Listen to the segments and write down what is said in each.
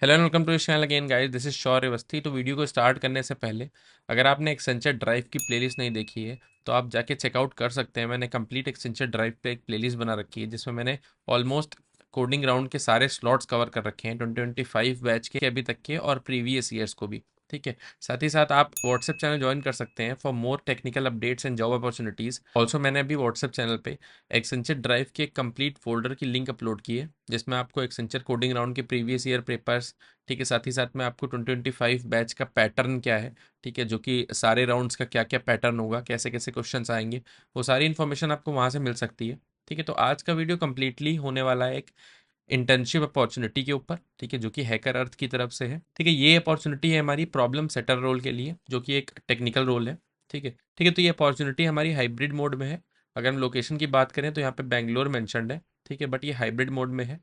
Hello and welcome to channel again guys, this is Shaurya Awasthi. तो video को start करने से पहले अगर आपने एक्सेंचर ड्राइव की प्लेलिस्ट नहीं देखी है तो आप जाके चेकआउट कर सकते हैं। मैंने कंप्लीट एक्सेंचर ड्राइव पे एक प्लेलिस्ट बना रखी है जिसमें मैंने ऑलमोस्ट कोडिंग राउंड के सारे स्लॉट्स कवर कर रखे हैं, 2025 बैच के अभी तक के और प्रीवियस ईयर्स को भी। ठीक है, साथ ही साथ आप व्हाट्सएप चैनल ज्वाइन कर सकते हैं for more technical updates and job opportunities. Also मैंने अभी व्हाट्सएप चैनल पे एक्सेंचर ड्राइव के कंप्लीट फोल्डर की लिंक अपलोड की है जिसमें आपको एक्सेंचर कोडिंग राउंड के प्रीवियस ईयर पेपर्स, ठीक है, साथ ही साथ में आपको 2025 बैच का पैटर्न क्या है, ठीक है, जो कि सारे राउंड्स का क्या क्या पैटर्न होगा, कैसे कैसे क्वेश्चंस आएंगे, वो सारी इन्फॉर्मेशन आपको वहाँ से मिल सकती है। ठीक है, तो आज का वीडियो कंप्लीटली होने वाला है एक इंटर्नशिप अपॉर्चुनिटी के ऊपर, ठीक है, जो कि हैकर अर्थ की तरफ से है। ठीक है, ये अपॉर्चुनिटी है हमारी प्रॉब्लम सेटर रोल के लिए, जो कि एक टेक्निकल रोल है। ठीक है, ठीक है, तो ये अपॉर्चुनिटी हमारी हाइब्रिड मोड में है। अगर हम लोकेशन की बात करें तो यहाँ पे बेंगलोर मैंशनड है। ठीक है, बट ये हाइब्रिड मोड में है।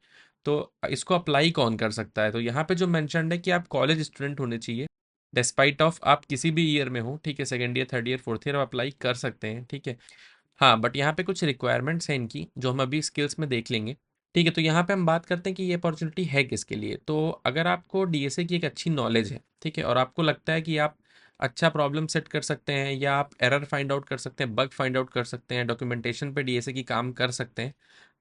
तो इसको अप्लाई कौन कर सकता है? तो यहाँ पे जो मैंशनड है कि आप कॉलेज स्टूडेंट होने चाहिए, डिस्पाइट ऑफ आप किसी भी ईयर में हो। ठीक है, second year, third year, fourth year आप अप्लाई कर सकते हैं। ठीक है, हाँ, बट यहाँ पे कुछ रिक्वायरमेंट्स हैं इनकी जो हम अभी स्किल्स में देख लेंगे। ठीक है, तो यहाँ पे हम बात करते हैं कि ये अपॉर्चुनिटी है किसके लिए। तो अगर आपको डीएसए की एक अच्छी नॉलेज है, ठीक है, और आपको लगता है कि आप अच्छा प्रॉब्लम सेट कर सकते हैं या आप एरर फाइंड आउट कर सकते हैं, बग फाइंड आउट कर सकते हैं, डॉक्यूमेंटेशन पे डीएसए की काम कर सकते हैं,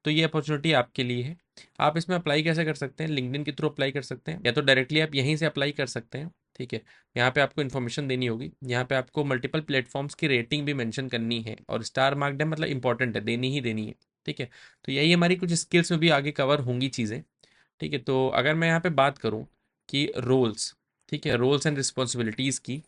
तो ये अपॉर्चुनिटी आपके लिए है। आप इसमें अप्लाई कैसे कर सकते हैं? लिंक्डइन के थ्रू अप्लाई कर सकते हैं या तो डायरेक्टली आप यहीं से अप्लाई कर सकते हैं। ठीक है, यहाँ पे आपको इन्फॉर्मेशन देनी होगी। यहाँ पे आपको मल्टीपल प्लेटफॉर्म्स की रेटिंग भी मेंशन करनी है और स्टार मार्क्ड है, मतलब इंपॉर्टेंट है, देनी ही देनी है। ठीक है, तो यही हमारी कुछ स्किल्स में भी आगे कवर होंगी चीज़ें। ठीक है, तो अगर मैं यहाँ पे बात करूँ कि रोल्स, ठीक है, रोल्स एंड रिस्पॉन्सिबिलिटीज़ की,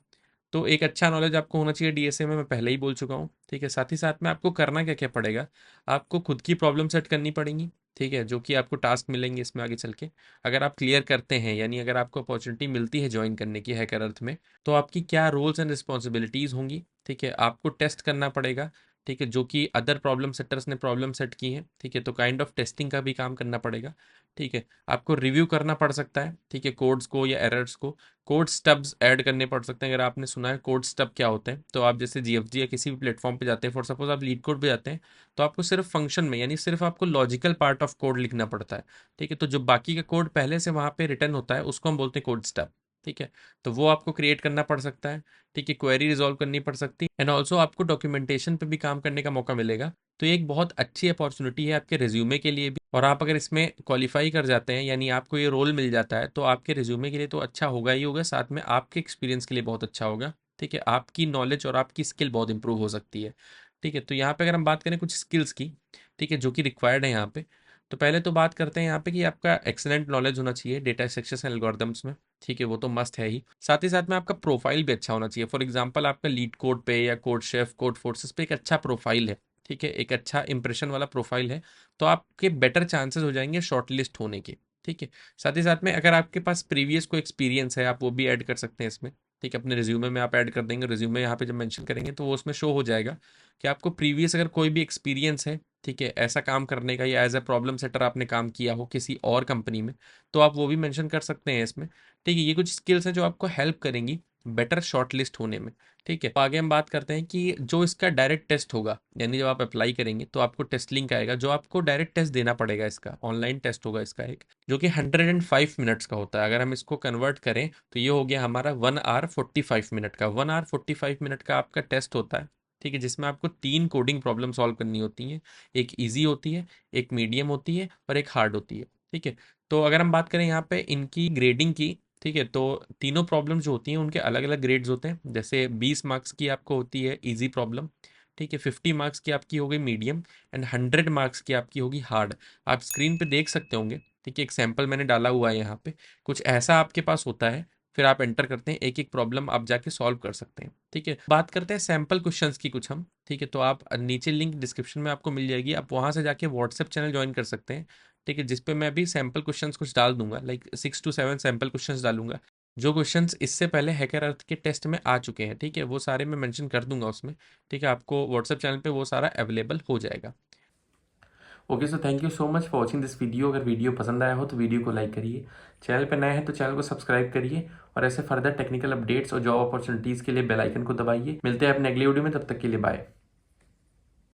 तो एक अच्छा नॉलेज आपको होना चाहिए डीएसए में, मैं पहले ही बोल चुका हूँ। ठीक है, साथ ही साथ में आपको करना क्या क्या पड़ेगा, आपको खुद की प्रॉब्लम सेट करनी पड़ेंगी। ठीक है, जो कि आपको टास्क मिलेंगे इसमें आगे चल के। अगर आप क्लियर करते हैं, यानी अगर आपको अपॉर्चुनिटी मिलती है ज्वाइन करने की हैकर अर्थ में, तो आपकी क्या रोल्स एंड रिस्पॉन्सिबिलिटीज़ होंगी। ठीक है, आपको टेस्ट करना पड़ेगा। ठीक है, जो कि अदर प्रॉब्लम सेटर्स ने प्रॉब्लम सेट की है। ठीक है, तो काइंड ऑफ टेस्टिंग का भी काम करना पड़ेगा। ठीक है, आपको रिव्यू करना पड़ सकता है, ठीक है, कोड्स को या एरर्स को। कोड स्टब्स ऐड करने पड़ सकते हैं। अगर आपने सुना है कोड स्टब क्या होते हैं, तो आप जैसे जीएफजी या किसी भी प्लेटफॉर्म पे जाते हैं, फॉर सपोज आप लीड कोड पे जाते हैं, तो आपको सिर्फ फंक्शन में, यानी सिर्फ आपको लॉजिकल पार्ट ऑफ कोड लिखना पड़ता है। ठीक है, तो जो बाकी का कोड पहले से वहाँ पे रिटर्न होता है उसको हम बोलते हैं कोड स्टब। ठीक है, तो वो आपको क्रिएट करना पड़ सकता है। ठीक है, क्वेरी रिजॉल्व करनी पड़ सकती है एंड ऑल्सो आपको डॉक्यूमेंटेशन पे भी काम करने का मौका मिलेगा। तो ये एक बहुत अच्छी अपॉर्चुनिटी है आपके रिज्यूमे के लिए भी, और आप अगर इसमें क्वालिफाई कर जाते हैं, यानी आपको ये रोल मिल जाता है, तो आपके रिज्यूमे के लिए तो अच्छा होगा ही होगा, साथ में आपके एक्सपीरियंस के लिए बहुत अच्छा होगा। ठीक है, आपकी नॉलेज और आपकी स्किल बहुत इंप्रूव हो सकती है। ठीक है, तो यहाँ पे अगर हम बात करें कुछ स्किल्स की, ठीक है, जो कि रिक्वायर्ड है यहाँ पे, तो पहले तो बात करते हैं यहाँ पे कि आपका एक्सेलेंट नॉलेज होना चाहिए डेटा स्ट्रक्चर्स एंड एल्गोरिदम्स में। ठीक है, वो तो मस्ट है ही। साथ ही साथ में आपका प्रोफाइल भी अच्छा होना चाहिए। फॉर एग्जांपल आपका लीड कोड पे या कोड शेफ, कोड फोर्सेस पे एक अच्छा प्रोफाइल है, ठीक है, एक अच्छा इंप्रेशन वाला प्रोफाइल है, तो आपके बेटर चांसेस हो जाएंगे शॉर्टलिस्ट होने के। ठीक है, साथ ही साथ में अगर आपके पास प्रीवियस कोई एक्सपीरियंस है, आप वो भी ऐड कर सकते हैं इसमें। ठीक है, अपने रिज्यूमे में आप ऐड कर देंगे, रिज्यूमे यहाँ पे जब मेंशन करेंगे तो वो उसमें शो हो जाएगा कि आपको प्रीवियस अगर कोई भी एक्सपीरियंस है, ठीक है, ऐसा काम करने का, या एज अ प्रॉब्लम सेटर आपने काम किया हो किसी और कंपनी में, तो आप वो भी मेंशन कर सकते हैं इसमें। ठीक है, ये कुछ स्किल्स हैं जो आपको हेल्प करेंगी बेटर शॉर्टलिस्ट होने में। ठीक है, तो आगे हम बात करते हैं कि जो इसका डायरेक्ट टेस्ट होगा, यानी जब आप अप्लाई करेंगे तो आपको टेस्ट लिंक आएगा, जो आपको डायरेक्ट टेस्ट देना पड़ेगा। इसका ऑनलाइन टेस्ट होगा इसका एक, जो कि 105 मिनट्स का होता है। अगर हम इसको कन्वर्ट करें तो ये हो गया हमारा 1 आवर 45 मिनट का। 1 आवर 45 मिनट का आपका टेस्ट होता है। ठीक है, जिसमें आपको 3 कोडिंग प्रॉब्लम सॉल्व करनी होती हैं। एक ईजी होती है, एक मीडियम होती है और एक हार्ड होती है। ठीक है, तो अगर हम बात करें यहाँ पे इनकी ग्रेडिंग की, ठीक है, तो तीनों प्रॉब्लम जो होती हैं उनके अलग अलग ग्रेड्स होते हैं। जैसे 20 मार्क्स की आपको होती है इजी प्रॉब्लम, ठीक है, 50 मार्क्स की आपकी हो गई मीडियम, एंड 100 मार्क्स की आपकी होगी हार्ड। आप स्क्रीन पे देख सकते होंगे, ठीक है, एक सैंपल मैंने डाला हुआ है यहाँ पे, कुछ ऐसा आपके पास होता है। फिर आप एंटर करते हैं, एक एक प्रॉब्लम आप जाके सॉल्व कर सकते हैं। ठीक है, बात करते हैं सैंपल क्वेश्चंस की कुछ हम। ठीक है, तो आप नीचे लिंक डिस्क्रिप्शन में आपको मिल जाएगी, आप वहाँ से जाके व्हाट्सएप चैनल ज्वाइन कर सकते हैं। ठीक है, जिसपे मैं अभी सैंपल क्वेश्चंस कुछ डाल दूंगा, लाइक 6 to 7 सैंपल क्वेश्चंस डालूंगा, जो क्वेश्चंस इससे पहले हैकर अर्थ के टेस्ट में आ चुके हैं। ठीक है, वो सारे मैं मेंशन कर दूंगा उसमें। ठीक है, आपको व्हाट्सएप चैनल पे वो सारा अवेलेबल हो जाएगा। Okay, so thank you so much for watching this video. अगर वीडियो पसंद आया हो तो वीडियो को लाइक करिए, चैनल पर नए हैं तो चैनल को सब्सक्राइब करिए, और ऐसे फर्दर टेक्निकल अपडेट्स और जॉब अपॉर्चुनिटीज़ के लिए बेल आइकन को दबाइए। मिलते हैं अपने अगले वीडियो में, तब तक के लिए बाय।